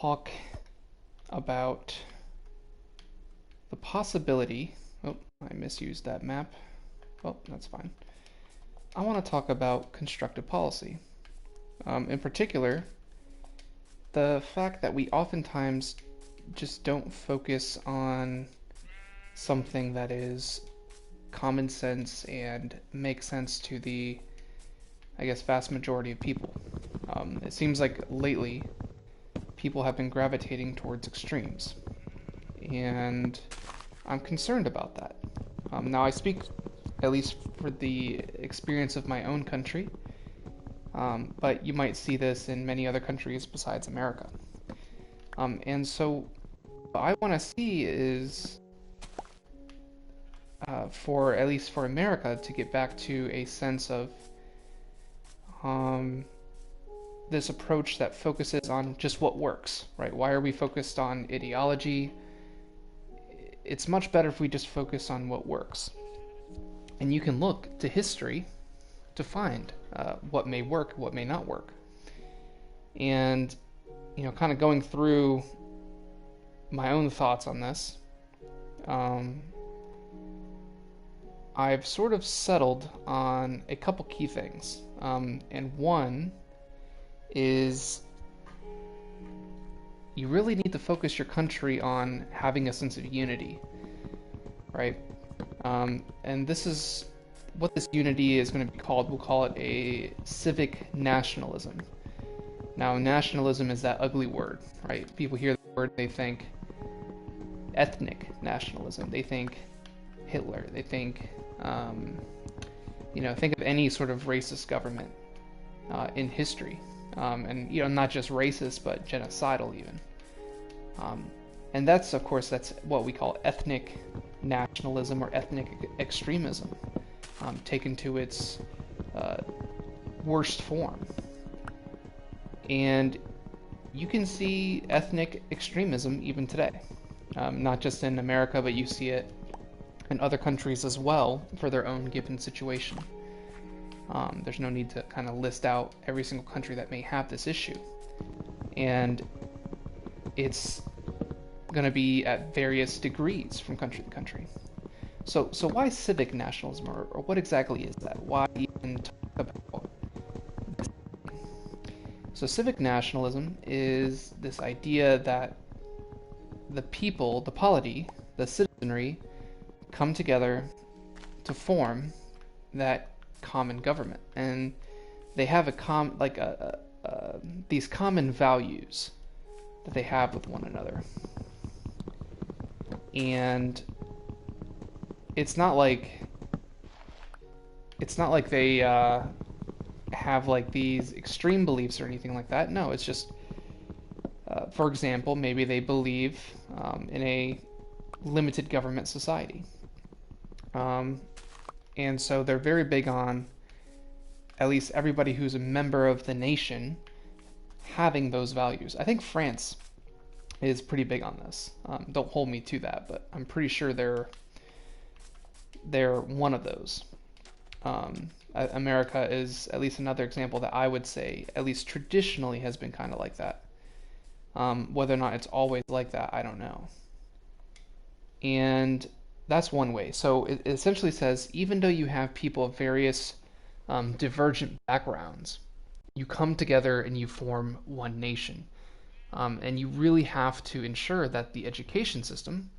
talk about the possibility. Oh, I misused that map. Oh, that's fine. I want to talk about constructive policy. In particular, the fact that we oftentimes just don't focus on something that is common sense and makes sense to the, I guess, vast majority of people. It seems like lately people have been gravitating towards extremes, and I'm concerned about that. Now, I speak at least for the experience of my own country, but you might see this in many other countries besides America. And so, what I want to see is, for at least for America, to get back to a sense of this approach that focuses on just what works, right? Why are we focused on ideology? It's much better if we just focus on what works. And you can look to history to find what may work, what may not work. And, kind of going through my own thoughts on this, I've sort of settled on a couple key things. And one is you really need to focus your country on having a sense of unity, right? And this is what this unity is going to be called. We'll call it a civic nationalism. Now, nationalism is that ugly word, right? People hear the word, they think ethnic nationalism. They think Hitler. They think, think of any sort of racist government in history. And not just racist, but genocidal even. And that's, of course, that's what we call ethnic nationalism or ethnic extremism, taken to its worst form. And you can see ethnic extremism even today, not just in America, but you see it in other countries as well for their own given situation. There's no need to kind of list out every single country that may have this issue. And it's going to be at various degrees from country to country. So why civic nationalism, or what exactly is that? Why even talk about this? So civic nationalism is this idea that the people, the polity, the citizenry, come together to form that common government, and they have these common values that they have with one another. And it's not like they have like these extreme beliefs or anything like that. No, it's just, for example, maybe they believe in a limited government society. And so they're very big on at least everybody who's a member of the nation having those values. I think France is pretty big on this. Don't hold me to that, but I'm pretty sure they're one of those. America is at least another example that I would say, at least traditionally, has been kind of like that. Whether or not it's always like that, I don't know. And that's one way. So it essentially says, even though you have people of various divergent backgrounds, you come together and you form one nation. And you really have to ensure that the education system,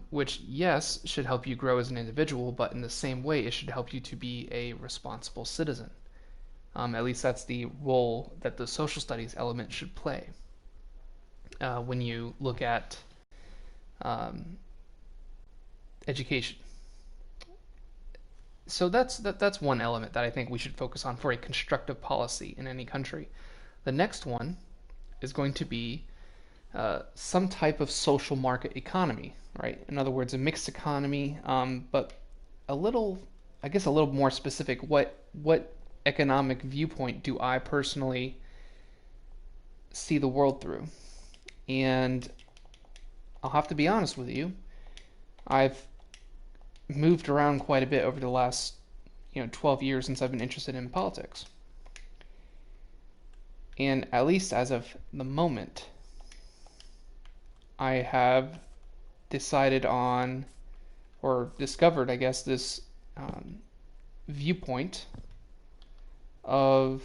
which, yes, should help you grow as an individual, but in the same way, it should help you to be a responsible citizen. At least that's the role that the social studies element should play when you look at education. So that's one element that I think we should focus on for a constructive policy in any country. The next one is going to be some type of social market economy, right? In other words, a mixed economy, but a little more specific. What economic viewpoint do I personally see the world through? And I'll have to be honest with you, I've moved around quite a bit over the last 12 years since I've been interested in politics. And at least as of the moment, I have decided on, or discovered, I guess, this viewpoint of,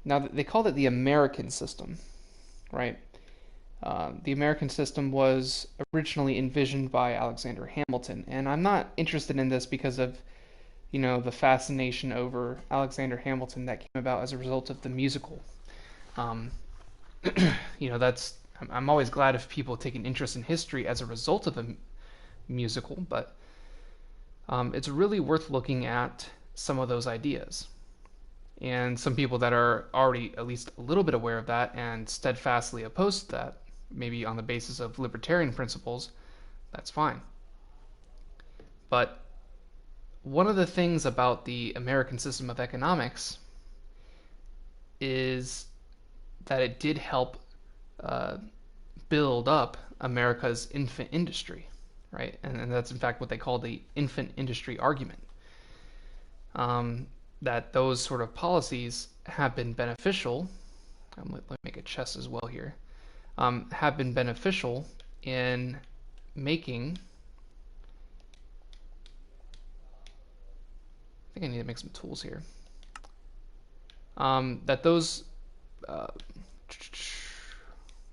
now they called it the American system, right? The American system was originally envisioned by Alexander Hamilton, and I'm not interested in this because of, the fascination over Alexander Hamilton that came about as a result of the musical. Um, that's I'm always glad if people take an interest in history as a result of a musical, but it's really worth looking at some of those ideas. And some people that are already at least a little bit aware of that and steadfastly opposed to that, maybe on the basis of libertarian principles, that's fine. But one of the things about the American system of economics is that it did help build up America's infant industry, right? And that's in fact what they call the infant industry argument. That those sort of policies have been beneficial. Let me make a chess as well here. Have been beneficial in making. I think I need to make some tools here. That those.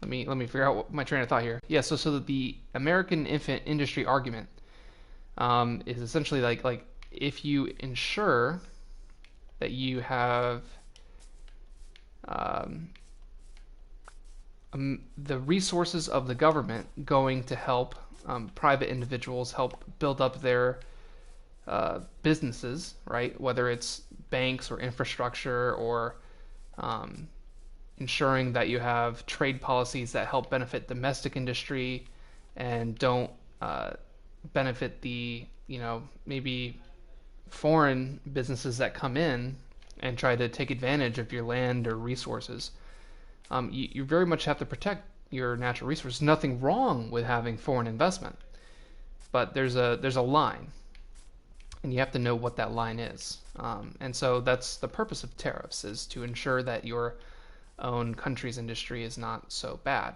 Let me figure out what my train of thought here. Yeah, so that the American infant industry argument is essentially like if you ensure that you have the resources of the government going to help private individuals help build up their businesses, right? Whether it's banks or infrastructure or ensuring that you have trade policies that help benefit domestic industry and don't benefit the, maybe foreign businesses that come in and try to take advantage of your land or resources. You very much have to protect your natural resources. Nothing wrong with having foreign investment, but there's a line, and you have to know what that line is. And so that's the purpose of tariffs, is to ensure that your own country's industry is not so bad.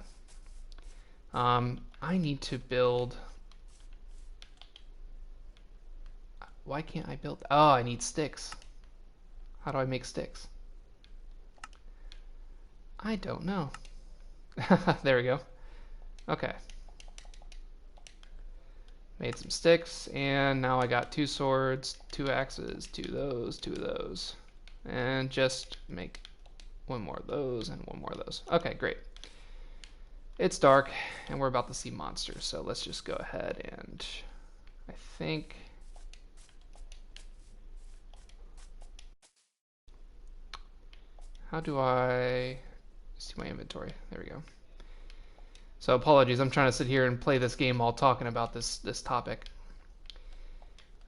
I need to build. Why can't I build? Oh, I need sticks. How do I make sticks? I don't know. There we go. Okay. Made some sticks, and now I got 2 swords, 2 axes, 2 of those. And just make 1 more of those and 1 more of those. Okay, great. It's dark, and we're about to see monsters, so let's just go ahead and I think. How do I see my inventory? There we go. So apologies, I'm trying to sit here and play this game while talking about this topic.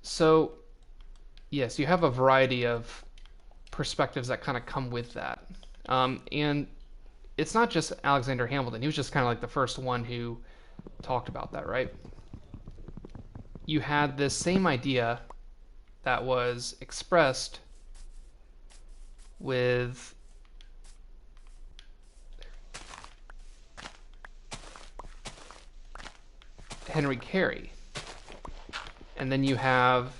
So yes, you have a variety of perspectives that kind of come with that. And it's not just Alexander Hamilton. He was just kind of like the first one who talked about that, right? You had this same idea that was expressed with Henry Carey. And then you have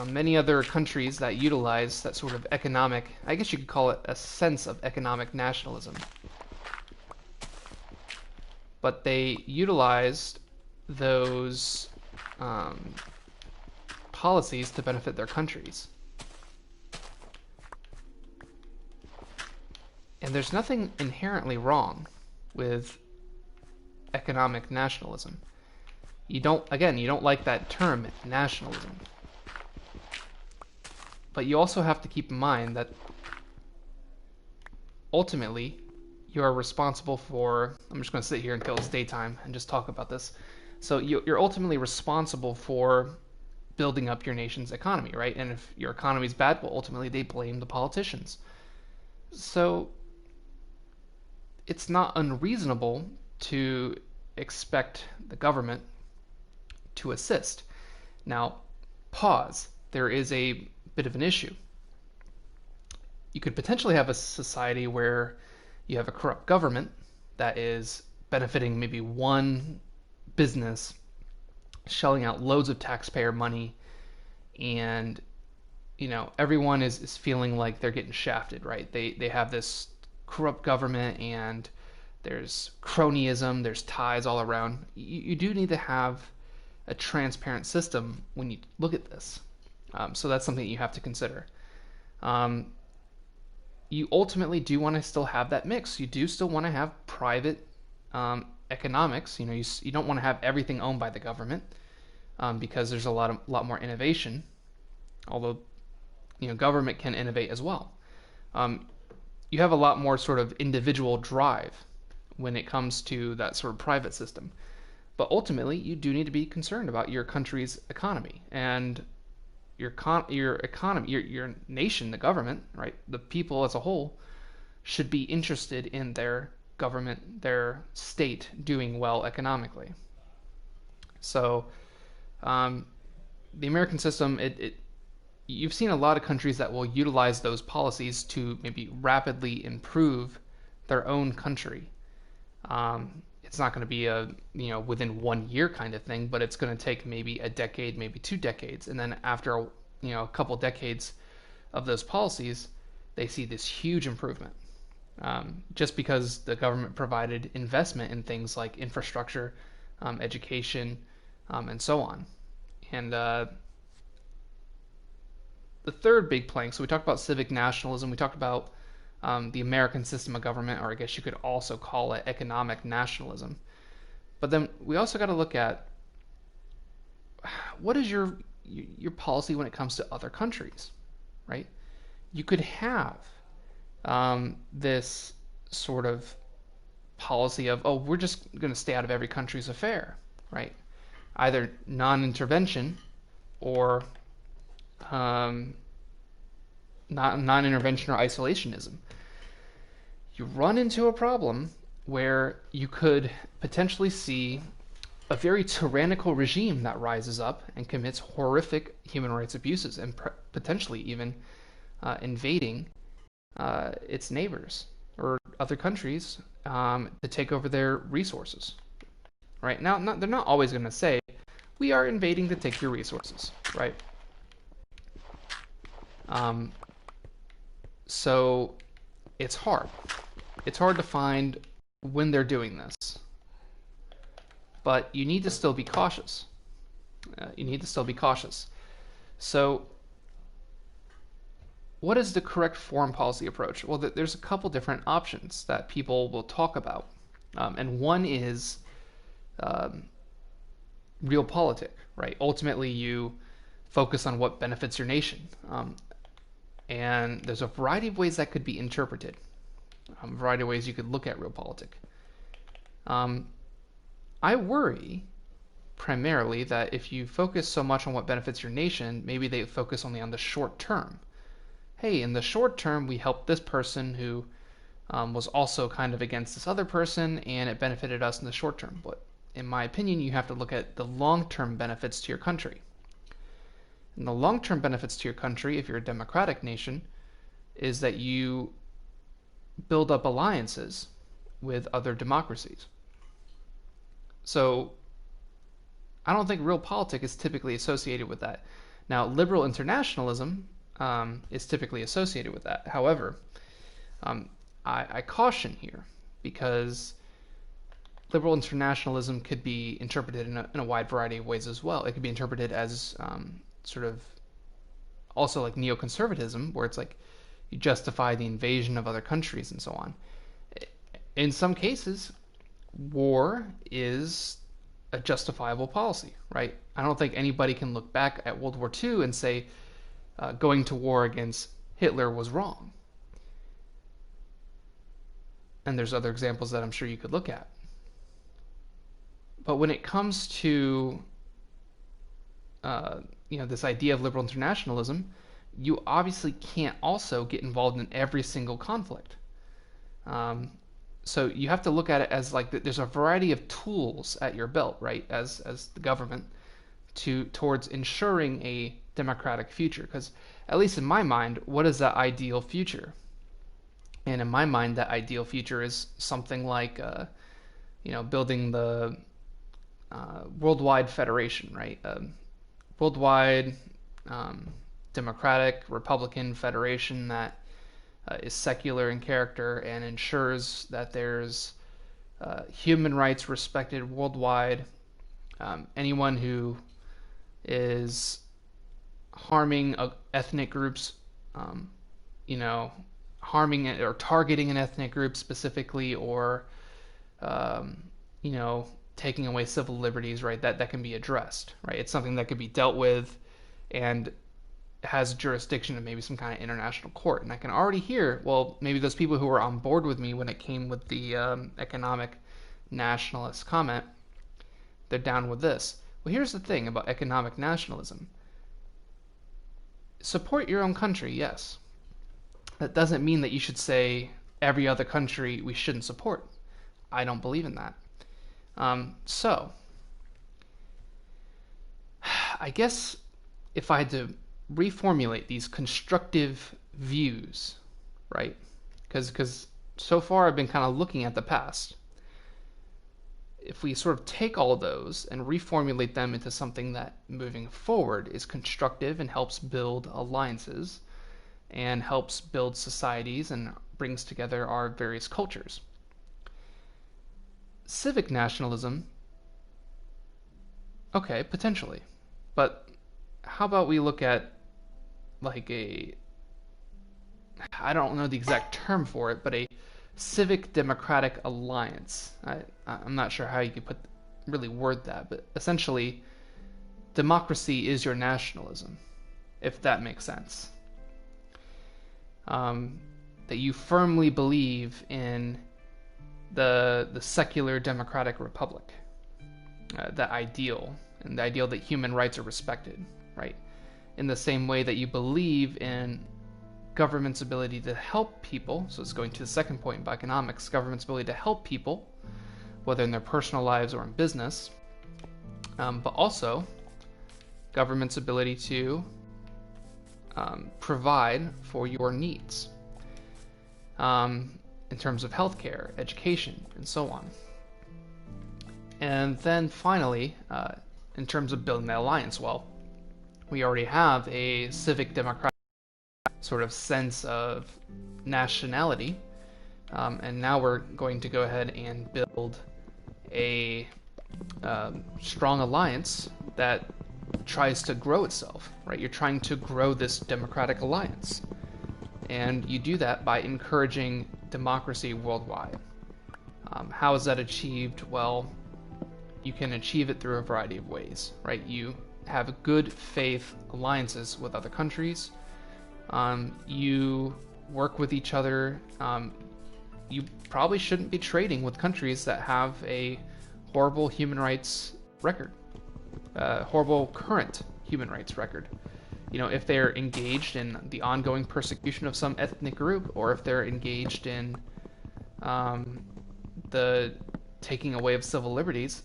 many other countries that utilize that sort of economic, I guess you could call it a sense of economic nationalism. But they utilized those policies to benefit their countries. And there's nothing inherently wrong with economic nationalism. You don't like that term, nationalism. But you also have to keep in mind that ultimately you are responsible for, I'm just going to sit here until it's daytime and just talk about this. So you're ultimately responsible for building up your nation's economy, right? And if your economy is bad, well, ultimately they blame the politicians. So it's not unreasonable to expect the government to assist. Now, pause. There is a bit of an issue. you could potentially have a society where you have a corrupt government that is benefiting maybe one business, shelling out loads of taxpayer money, and everyone is feeling like they're getting shafted, right? They have this corrupt government, and there's cronyism, there's ties all around. You do need to have a transparent system when you look at this. So that's something that you have to consider. Um, you ultimately do want to still have that mix. You do still want to have private economics. You don't want to have everything owned by the government, because there's a lot more innovation. Although government can innovate as well. Um, you have a lot more sort of individual drive when it comes to that sort of private system. But ultimately, you do need to be concerned about your country's economy and your economy, your nation, the government, right? The people as a whole should be interested in their government, their state doing well economically. So, the American system, you've seen a lot of countries that will utilize those policies to maybe rapidly improve their own country. It's not going to be a within 1 year kind of thing, but it's going to take maybe a decade, maybe 2 decades, and then after a couple decades of those policies, they see this huge improvement, just because the government provided investment in things like infrastructure, education, and so on. And the third big plank, so we talked about civic nationalism, we talked about the American system of government, or I guess you could also call it economic nationalism. But then we also got to look at what is your policy when it comes to other countries, right? You could have this sort of policy of, oh, we're just going to stay out of every country's affair, right? Either non-intervention or non-intervention or isolationism. You run into a problem where you could potentially see a very tyrannical regime that rises up and commits horrific human rights abuses, and potentially even invading its neighbors or other countries to take over their resources. Right now, they're not always going to say, "We are invading to take your resources," right? So it's hard. It's hard to find when they're doing this. But you need to still be cautious. So what is the correct foreign policy approach? Well, there's a couple different options that people will talk about. And one is realpolitik, right? Ultimately, you focus on what benefits your nation. And there's a variety of ways that could be interpreted, a variety of ways you could look at realpolitik. I worry primarily that if you focus so much on what benefits your nation, maybe they focus only on the short term. Hey, in the short term, we helped this person who was also kind of against this other person, and it benefited us in the short term. But in my opinion, you have to look at the long-term benefits to your country. And the long-term benefits to your country, if you're a democratic nation, is that you build up alliances with other democracies. So I don't think realpolitik is typically associated with that. Now, liberal internationalism is typically associated with that. However, I caution here, because liberal internationalism could be interpreted in a wide variety of ways as well. It could be interpreted as sort of also like neoconservatism, where it's like you justify the invasion of other countries and so on. In some cases, war is a justifiable policy, right? I don't think anybody can look back at World War II and say going to war against Hitler was wrong. And there's other examples that I'm sure you could look at. But when it comes to this idea of liberal internationalism, you obviously can't also get involved in every single conflict. So you have to look at it as like there's a variety of tools at your belt, right, as the government, towards ensuring a democratic future. Because at least in my mind, what is that ideal future? And in my mind, that ideal future is something like, building the worldwide federation, right? Worldwide democratic Republican federation that is secular in character and ensures that there's human rights respected worldwide. Anyone who is harming ethnic groups, harming it or targeting an ethnic group specifically, or taking away civil liberties, right? That can be addressed, right? It's something that could be dealt with and has jurisdiction of maybe some kind of international court. And I can already hear, well, maybe those people who were on board with me when it came with the economic nationalist comment, they're down with this. Well, here's the thing about economic nationalism. Support your own country, yes. That doesn't mean that you should say every other country we shouldn't support. I don't believe in that. So, I guess if I had to reformulate these constructive views, right? Because so far I've been kind of looking at the past. If we sort of take all of those and reformulate them into something that moving forward is constructive and helps build alliances and helps build societies and brings together our various cultures. Civic nationalism, okay, potentially. But how about we look at like I don't know the exact term for it, but a civic democratic alliance. I'm not sure how you could really word that, but essentially democracy is your nationalism, if that makes sense. That you firmly believe in the secular democratic republic, that ideal, and the ideal that human rights are respected, right? In the same way that you believe in government's ability to help people, so it's going to the second point of economics, government's ability to help people, whether in their personal lives or in business, but also government's ability to provide for your needs in terms of healthcare, education, and so on. And then finally, in terms of building that alliance, well, we already have a civic democratic sort of sense of nationality, and now we're going to go ahead and build a strong alliance that tries to grow itself, right? You're trying to grow this democratic alliance, and you do that by encouraging democracy worldwide. How is that achieved? Well, you can achieve it through a variety of ways, right? You have good faith alliances with other countries. You work with each other. You probably shouldn't be trading with countries that have a horrible human rights record, horrible current human rights record. If they're engaged in the ongoing persecution of some ethnic group, or if they're engaged in the taking away of civil liberties,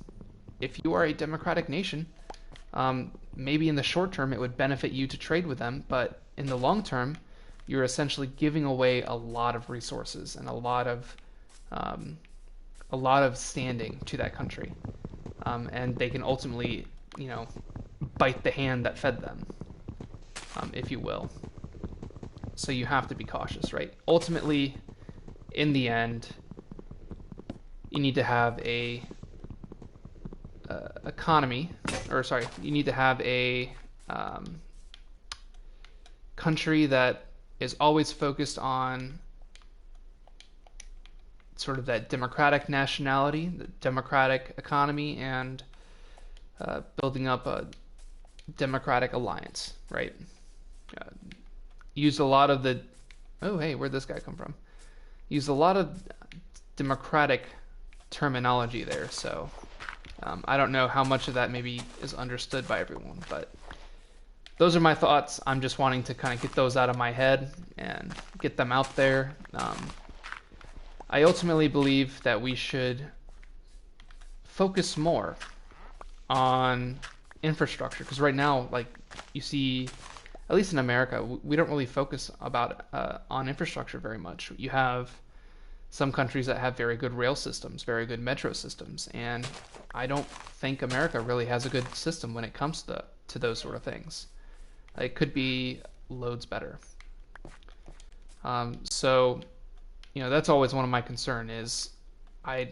if you are a democratic nation, maybe in the short term it would benefit you to trade with them, but in the long term, you're essentially giving away a lot of resources and a lot of standing to that country, and they can ultimately, bite the hand that fed them, if you will. So you have to be cautious, right? Ultimately, in the end, you need to have a you need to have a country that is always focused on sort of that democratic nationality, the democratic economy, and building up a democratic alliance, right? Use a lot of the, oh hey, where'd this guy come from? Use a lot of democratic terminology there, so I don't know how much of that maybe is understood by everyone, but those are my thoughts. I'm just wanting to kind of get those out of my head and get them out there. I ultimately believe that we should focus more on infrastructure, because right now, like, you see at least in America, we don't really focus on infrastructure very much. You have some countries that have very good rail systems, very good metro systems, and I don't think America really has a good system when it comes to those sort of things. It could be loads better. So, that's always one of my concern is I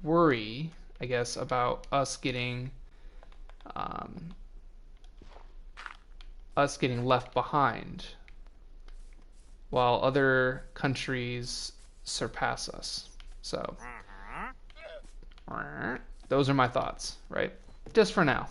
worry, I guess, about um, us getting left behind while other countries surpass us. So, those are my thoughts, right? Just for now.